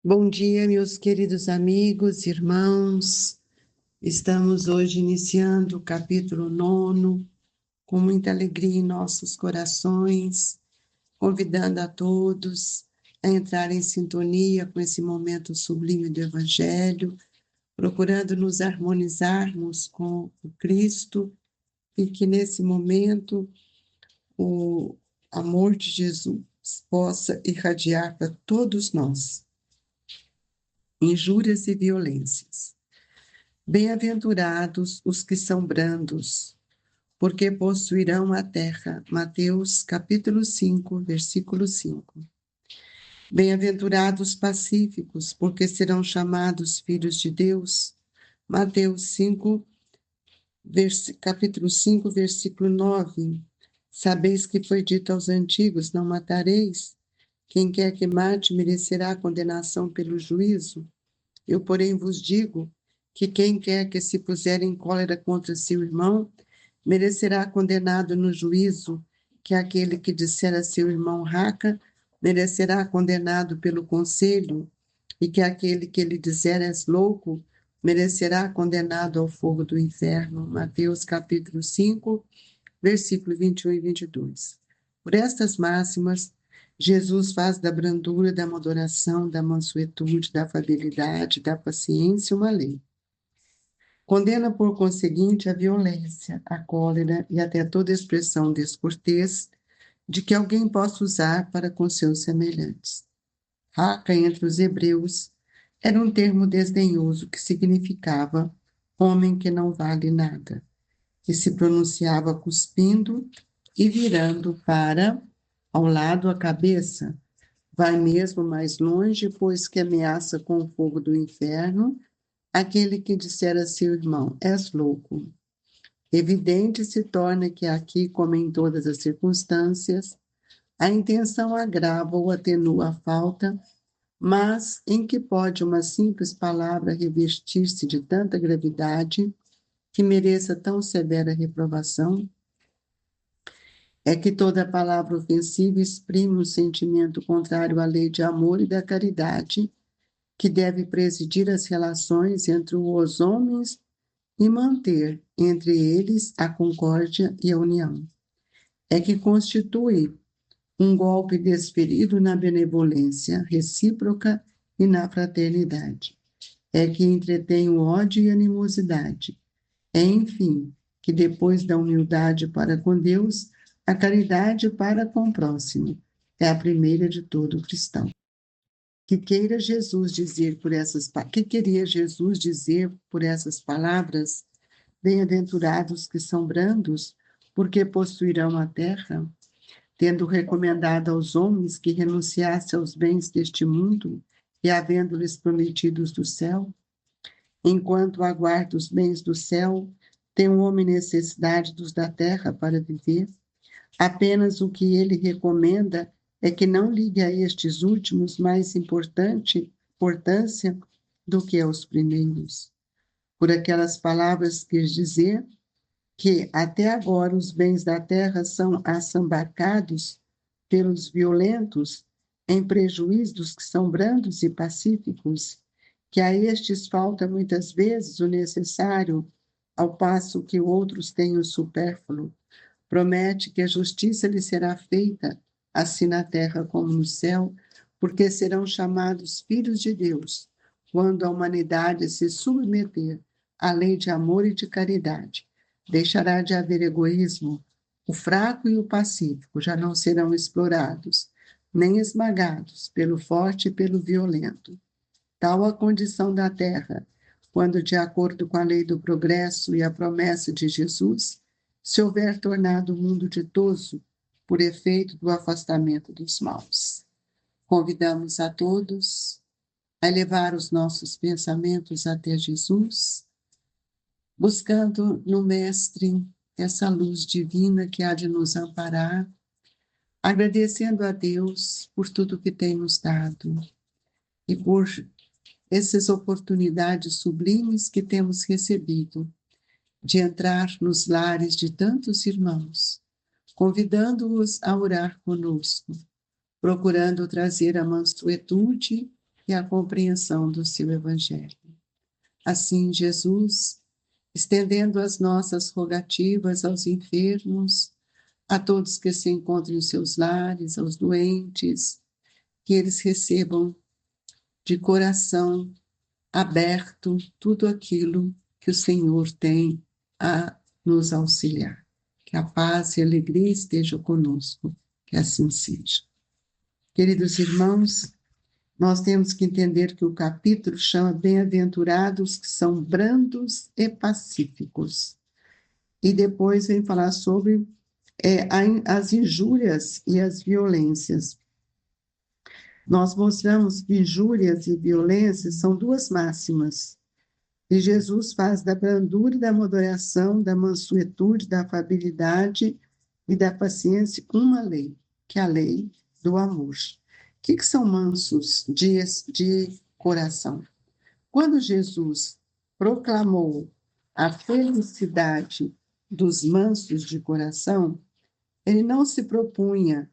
Bom dia, meus queridos amigos, irmãos. Estamos hoje iniciando o capítulo 9, com muita alegria em nossos corações, convidando a todos a entrar em sintonia com esse momento sublime do Evangelho, procurando nos harmonizarmos com o Cristo e que nesse momento o amor de Jesus possa irradiar para todos nós. Injúrias e violências. Bem-aventurados os que são brandos, porque possuirão a terra. Mateus capítulo 5, versículo 5. Bem-aventurados pacíficos, porque serão chamados filhos de Deus. Mateus 5, capítulo 5, versículo 9. Sabeis que foi dito aos antigos, não matareis. Quem quer que mate merecerá condenação pelo juízo. Eu, porém, vos digo que quem quer que se puser em cólera contra seu irmão, merecerá condenado no juízo, que aquele que disser a seu irmão raca, merecerá condenado pelo conselho, e que aquele que lhe disser és louco, merecerá condenado ao fogo do inferno. Mateus capítulo 5, versículo 21 e 22. Por estas máximas, Jesus faz da brandura, da moderação, da mansuetude, da afabilidade, da paciência uma lei. Condena, por conseguinte, a violência, a cólera e até toda expressão descortês de que alguém possa usar para com seus semelhantes. Raca, entre os hebreus, era um termo desdenhoso que significava homem que não vale nada, que se pronunciava cuspindo e virando para ao lado a cabeça. Vai mesmo mais longe, pois que ameaça com o fogo do inferno aquele que disser a seu irmão, és louco. Evidente se torna que aqui, como em todas as circunstâncias, a intenção agrava ou atenua a falta, mas em que pode uma simples palavra revestir-se de tanta gravidade que mereça tão severa reprovação? É que toda palavra ofensiva exprime um sentimento contrário à lei de amor e da caridade, que deve presidir as relações entre os homens e manter entre eles a concórdia e a união. É que constitui um golpe desferido na benevolência recíproca e na fraternidade. É que entretém o ódio e a animosidade. É, enfim, que depois da humildade para com Deus, a caridade para com o próximo é a primeira de todo cristão. Que queira Jesus dizer por essas, que queria Jesus dizer por essas palavras? Bem-aventurados que são brandos, porque possuirão a terra, tendo recomendado aos homens que renunciassem aos bens deste mundo e havendo-lhes prometido os do céu. Enquanto aguarda os bens do céu, tem o homem necessidade dos da terra para viver. Apenas o que ele recomenda é que não ligue a estes últimos mais importância do que aos primeiros. Por aquelas palavras quis dizer que até agora os bens da terra são assambarcados pelos violentos em prejuízo dos que são brandos e pacíficos, que a estes falta muitas vezes o necessário, ao passo que outros têm o supérfluo. Promete que a justiça lhe será feita, assim na terra como no céu, porque serão chamados filhos de Deus, quando a humanidade se submeter à lei de amor e de caridade. Deixará de haver egoísmo, o fraco e o pacífico já não serão explorados, nem esmagados pelo forte e pelo violento. Tal a condição da terra, quando, de acordo com a lei do progresso e a promessa de Jesus, se houver tornado o mundo ditoso por efeito do afastamento dos maus. Convidamos a todos a elevar os nossos pensamentos até Jesus, buscando no Mestre essa luz divina que há de nos amparar, agradecendo a Deus por tudo que tem nos dado e por essas oportunidades sublimes que temos recebido de entrar nos lares de tantos irmãos, convidando-os a orar conosco, procurando trazer a mansuetude e a compreensão do seu Evangelho. Assim, Jesus, estendendo as nossas rogativas aos enfermos, a todos que se encontram em seus lares, aos doentes, que eles recebam de coração aberto tudo aquilo que o Senhor tem a nos auxiliar. Que a paz e a alegria estejam conosco, que assim seja. Queridos irmãos, nós temos que entender que o capítulo chama bem-aventurados que são brandos e pacíficos. E depois vem falar sobre as injúrias e as violências. Nós mostramos que injúrias e violências são duas máximas. E Jesus faz da brandura e da moderação, da mansuetude, da afabilidade e da paciência uma lei, que é a lei do amor. O que são mansos de coração? Quando Jesus proclamou a felicidade dos mansos de coração, ele não se propunha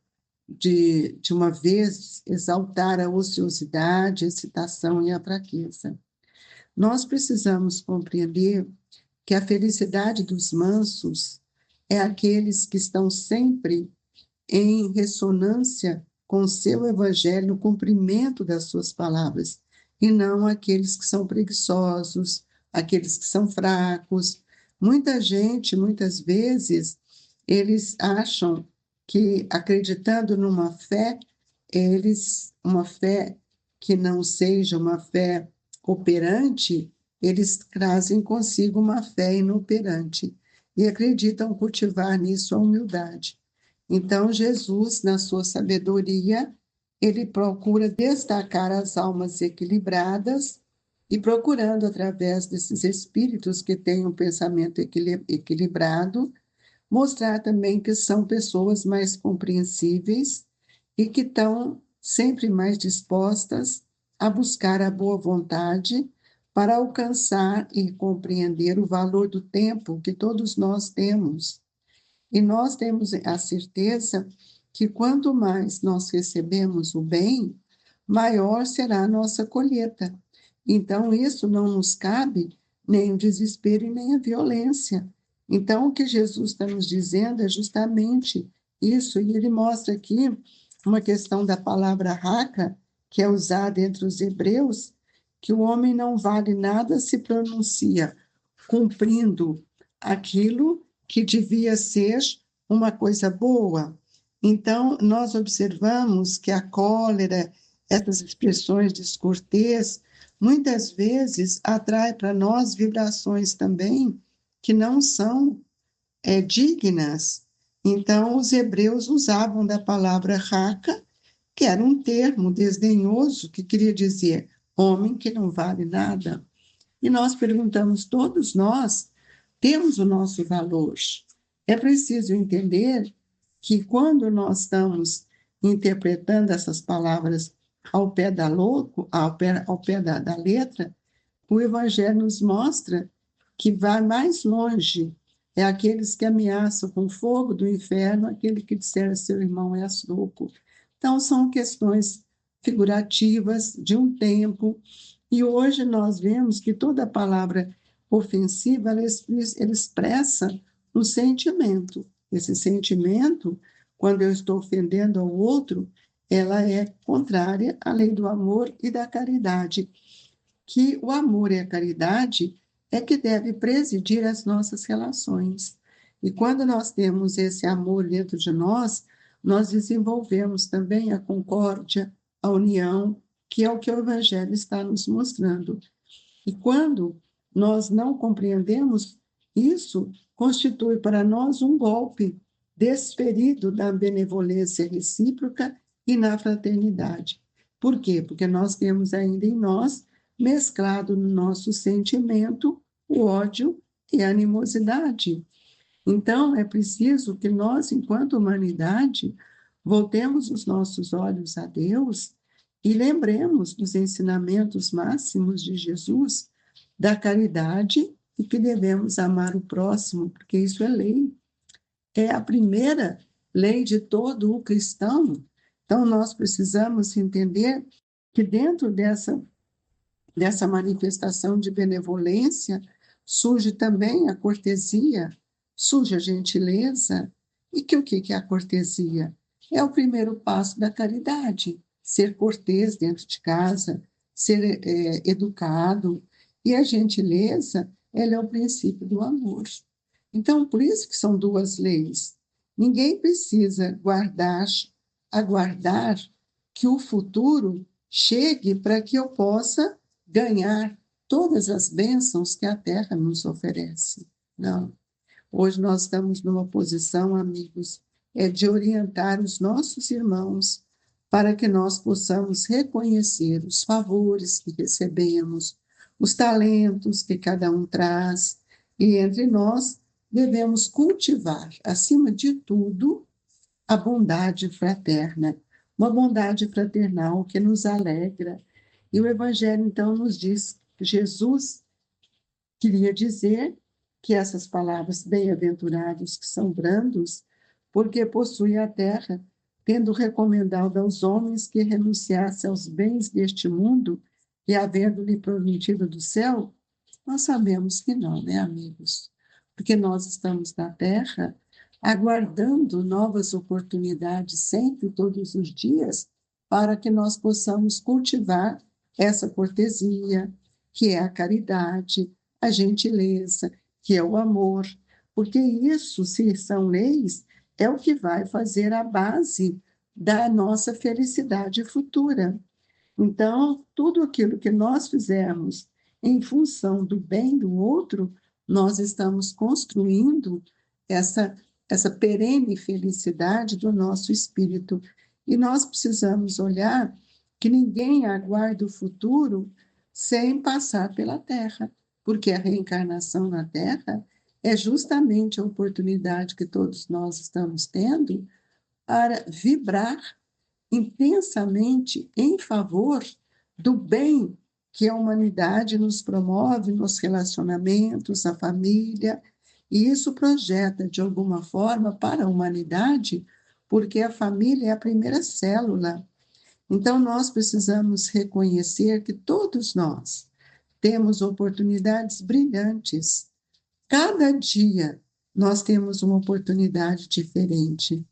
de uma vez exaltar a ociosidade, a excitação e a fraqueza. Nós precisamos compreender que a felicidade dos mansos é aqueles que estão sempre em ressonância com o seu evangelho, no cumprimento das suas palavras, e não aqueles que são preguiçosos, aqueles que são fracos. Muita gente, muitas vezes, eles acham que, acreditando numa fé, uma fé que não seja uma fé operante, eles trazem consigo uma fé inoperante e acreditam cultivar nisso a humildade. Então, Jesus, na sua sabedoria, ele procura destacar as almas equilibradas e procurando, através desses espíritos que têm um pensamento equilibrado, mostrar também que são pessoas mais compreensíveis e que estão sempre mais dispostas a buscar a boa vontade para alcançar e compreender o valor do tempo que todos nós temos. E nós temos a certeza que quanto mais nós recebemos o bem, maior será a nossa colheita. Então, isso não nos cabe nem o desespero e nem a violência. Então, o que Jesus está nos dizendo é justamente isso, e ele mostra aqui uma questão da palavra raca, que é usada entre os hebreus, que o homem não vale nada se pronuncia cumprindo aquilo que devia ser uma coisa boa. Então, nós observamos que a cólera, essas expressões descortês, muitas vezes atrai para nós vibrações também que não são dignas. Então, os hebreus usavam da palavra raca, que era um termo desdenhoso, que queria dizer homem que não vale nada. E nós perguntamos, todos nós temos o nosso valor. É preciso entender que quando nós estamos interpretando essas palavras ao pé da letra, o Evangelho nos mostra que vai mais longe. É aqueles que ameaçam com fogo do inferno, aquele que disser a seu irmão és louco. Então, são questões figurativas de um tempo, e hoje nós vemos que toda palavra ofensiva, ela expressa um sentimento. Esse sentimento, quando eu estou ofendendo ao outro, ela é contrária à lei do amor e da caridade, que o amor e a caridade é que deve presidir as nossas relações. E quando nós temos esse amor dentro de nós, nós desenvolvemos também a concórdia, a união, que é o que o Evangelho está nos mostrando. E quando nós não compreendemos isso, constitui para nós um golpe desferido da benevolência recíproca e na fraternidade. Por quê? Porque nós temos ainda em nós, mesclado no nosso sentimento, o ódio e a animosidade. Então, é preciso que nós, enquanto humanidade, voltemos os nossos olhos a Deus e lembremos dos ensinamentos máximos de Jesus, da caridade e que devemos amar o próximo, porque isso é lei. É a primeira lei de todo o cristão. Então, nós precisamos entender que dentro dessa manifestação de benevolência surge também a cortesia, surge a gentileza. E o que é a cortesia? É o primeiro passo da caridade, ser cortês dentro de casa, ser educado. E a gentileza, ela é o princípio do amor. Então, por isso que são duas leis. Ninguém precisa aguardar que o futuro chegue para que eu possa ganhar todas as bênçãos que a terra nos oferece. Não. Hoje nós estamos numa posição, amigos, de orientar os nossos irmãos para que nós possamos reconhecer os favores que recebemos, os talentos que cada um traz, e entre nós devemos cultivar, acima de tudo, a bondade fraterna, uma bondade fraternal que nos alegra. E o Evangelho, então, nos diz que Jesus queria dizer que essas palavras, bem-aventurados que são brandos, porque possuem a terra, tendo recomendado aos homens que renunciassem aos bens deste mundo e havendo-lhe prometido do céu, nós sabemos que não, né, amigos? Porque nós estamos na terra aguardando novas oportunidades sempre, todos os dias, para que nós possamos cultivar essa cortesia, que é a caridade, a gentileza, que é o amor, porque isso, se são leis, é o que vai fazer a base da nossa felicidade futura. Então, tudo aquilo que nós fizermos em função do bem do outro, nós estamos construindo essa perene felicidade do nosso espírito. E nós precisamos olhar que ninguém aguarda o futuro sem passar pela Terra, porque a reencarnação na Terra é justamente a oportunidade que todos nós estamos tendo para vibrar intensamente em favor do bem que a humanidade nos promove nos relacionamentos, a família, e isso projeta de alguma forma para a humanidade, porque a família é a primeira célula. Então nós precisamos reconhecer que todos nós temos oportunidades brilhantes. Cada dia nós temos uma oportunidade diferente.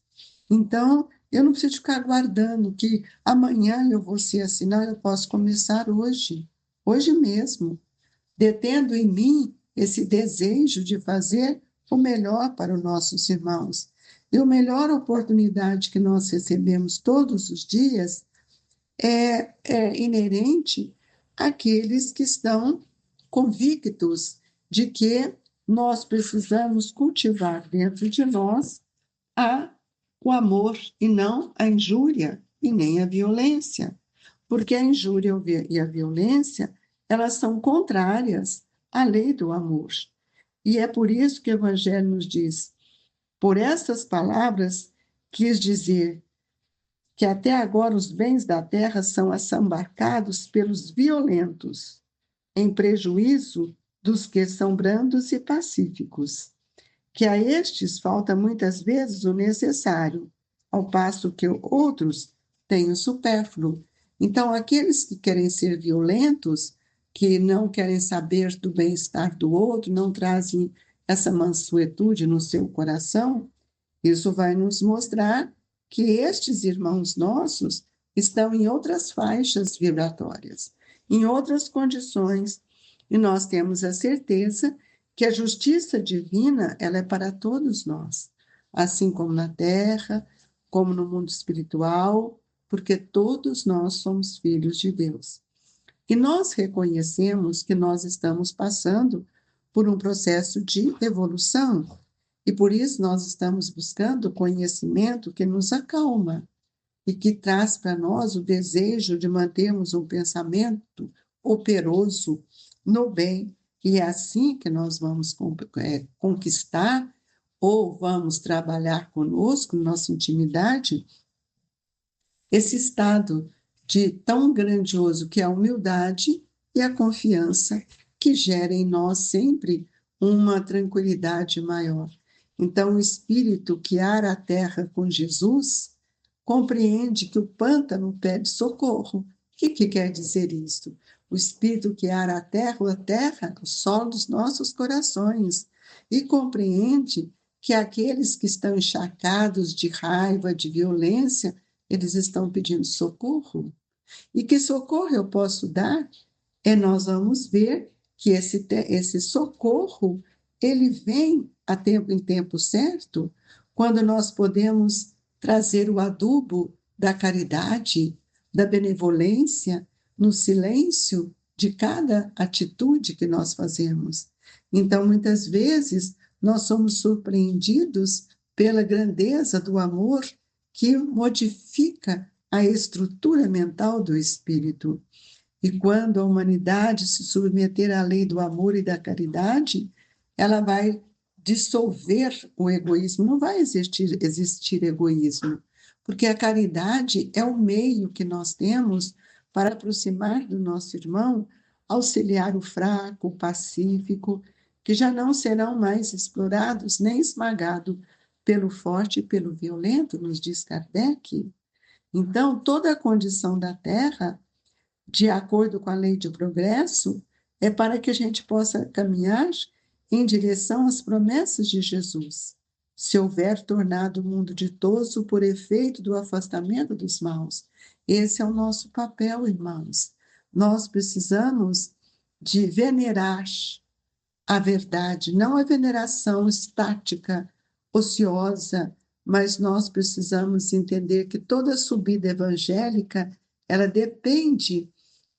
Então, eu não preciso ficar aguardando que amanhã eu vou ser assim, não, eu posso começar hoje, hoje mesmo, detendo em mim esse desejo de fazer o melhor para os nossos irmãos. E a melhor oportunidade que nós recebemos todos os dias é inerente àqueles que estão convictos de que nós precisamos cultivar dentro de nós o amor e não a injúria e nem a violência, porque a injúria e a violência, elas são contrárias à lei do amor. E é por isso que o Evangelho nos diz, por essas palavras, quis dizer que até agora os bens da terra são assambarcados pelos violentos, em prejuízo dos que são brandos e pacíficos, que a estes falta muitas vezes o necessário, ao passo que outros têm o supérfluo. Então, aqueles que querem ser violentos, que não querem saber do bem-estar do outro, não trazem essa mansuetude no seu coração, isso vai nos mostrar que estes irmãos nossos estão em outras faixas vibratórias, em outras condições, e nós temos a certeza que a justiça divina, ela é para todos nós, assim como na terra, como no mundo espiritual, porque todos nós somos filhos de Deus. E nós reconhecemos que nós estamos passando por um processo de evolução, e por isso nós estamos buscando conhecimento que nos acalma e que traz para nós o desejo de mantermos um pensamento operoso no bem. E é assim que nós vamos conquistar ou vamos trabalhar conosco, nossa intimidade, esse estado de tão grandioso que é a humildade e a confiança que gera em nós sempre uma tranquilidade maior. Então, o espírito que ara a terra com Jesus compreende que o pântano pede socorro que quer dizer isso? O Espírito que ara a terra, o solo dos nossos corações, e compreende que aqueles que estão encharcados de raiva, de violência, eles estão pedindo socorro. E que socorro eu posso dar? Nós vamos ver que esse socorro, ele vem a tempo em tempo certo, quando nós podemos trazer o adubo da caridade, da benevolência, no silêncio de cada atitude que nós fazemos. Então, muitas vezes, nós somos surpreendidos pela grandeza do amor que modifica a estrutura mental do espírito. E quando a humanidade se submeter à lei do amor e da caridade, ela vai dissolver o egoísmo. Não vai existir egoísmo, porque a caridade é o meio que nós temos para aproximar do nosso irmão, auxiliar o fraco, o pacífico, que já não serão mais explorados nem esmagados pelo forte e pelo violento, nos diz Kardec. Então, toda a condição da Terra, de acordo com a lei de progresso, é para que a gente possa caminhar em direção às promessas de Jesus. Se houver tornado o mundo ditoso por efeito do afastamento dos maus. Esse é o nosso papel, irmãos. Nós precisamos de venerar a verdade, não a veneração estática, ociosa, mas nós precisamos entender que toda subida evangélica, ela depende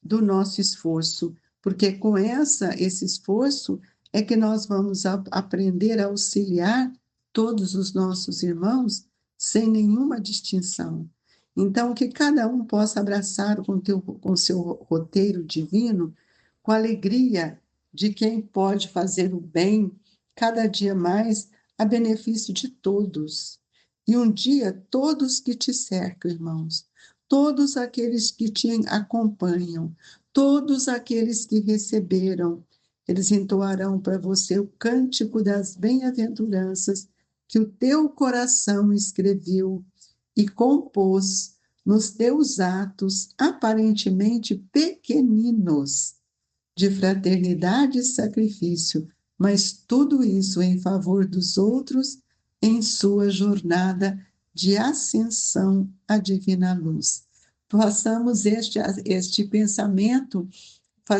do nosso esforço, porque com esse esforço é que nós vamos aprender a auxiliar todos os nossos irmãos sem nenhuma distinção. Então, que cada um possa abraçar com seu roteiro divino, com a alegria de quem pode fazer o bem cada dia mais a benefício de todos. E um dia, todos que te cercam, irmãos, todos aqueles que te acompanham, todos aqueles que receberam, eles entoarão para você o cântico das bem-aventuranças que o teu coração escreveu e compôs nos teus atos aparentemente pequeninos de fraternidade e sacrifício, mas tudo isso em favor dos outros em sua jornada de ascensão à divina luz. Possamos este pensamento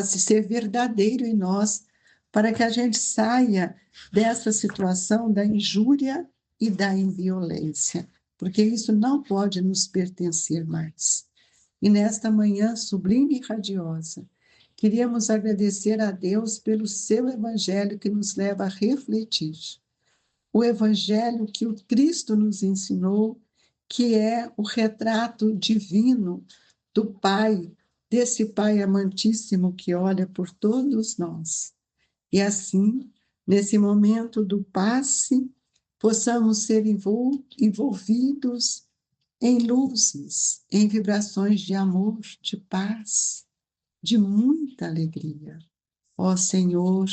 ser verdadeiro em nós, para que a gente saia dessa situação da injúria e da inviolência, porque isso não pode nos pertencer mais. E nesta manhã sublime e radiosa, queríamos agradecer a Deus pelo seu Evangelho que nos leva a refletir. O Evangelho que o Cristo nos ensinou, que é o retrato divino do Pai, desse Pai amantíssimo que olha por todos nós. E assim, nesse momento do passe, possamos ser envolvidos em luzes, em vibrações de amor, de paz, de muita alegria. Ó Senhor,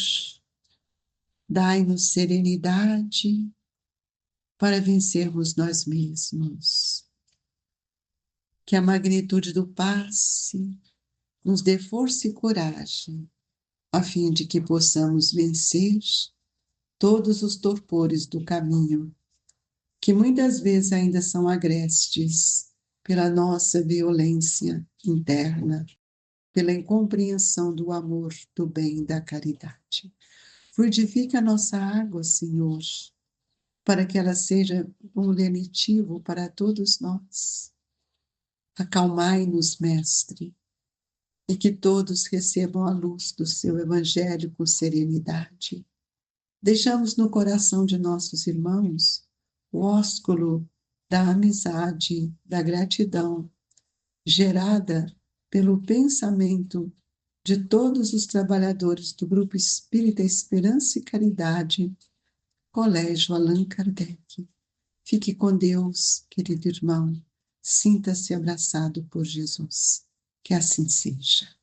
dai-nos serenidade para vencermos nós mesmos. Que a magnitude do passe nos dê força e coragem, a fim de que possamos vencer todos os torpores do caminho, que muitas vezes ainda são agrestes pela nossa violência interna, pela incompreensão do amor, do bem e da caridade. Fluidifica a nossa água, Senhor, para que ela seja um lenitivo para todos nós. Acalmai-nos, Mestre, e que todos recebam a luz do seu Evangelho com serenidade. Deixamos no coração de nossos irmãos o ósculo da amizade, da gratidão, gerada pelo pensamento de todos os trabalhadores do Grupo Espírita Esperança e Caridade, Colégio Allan Kardec. Fique com Deus, querido irmão. Sinta-se abraçado por Jesus. Que assim seja.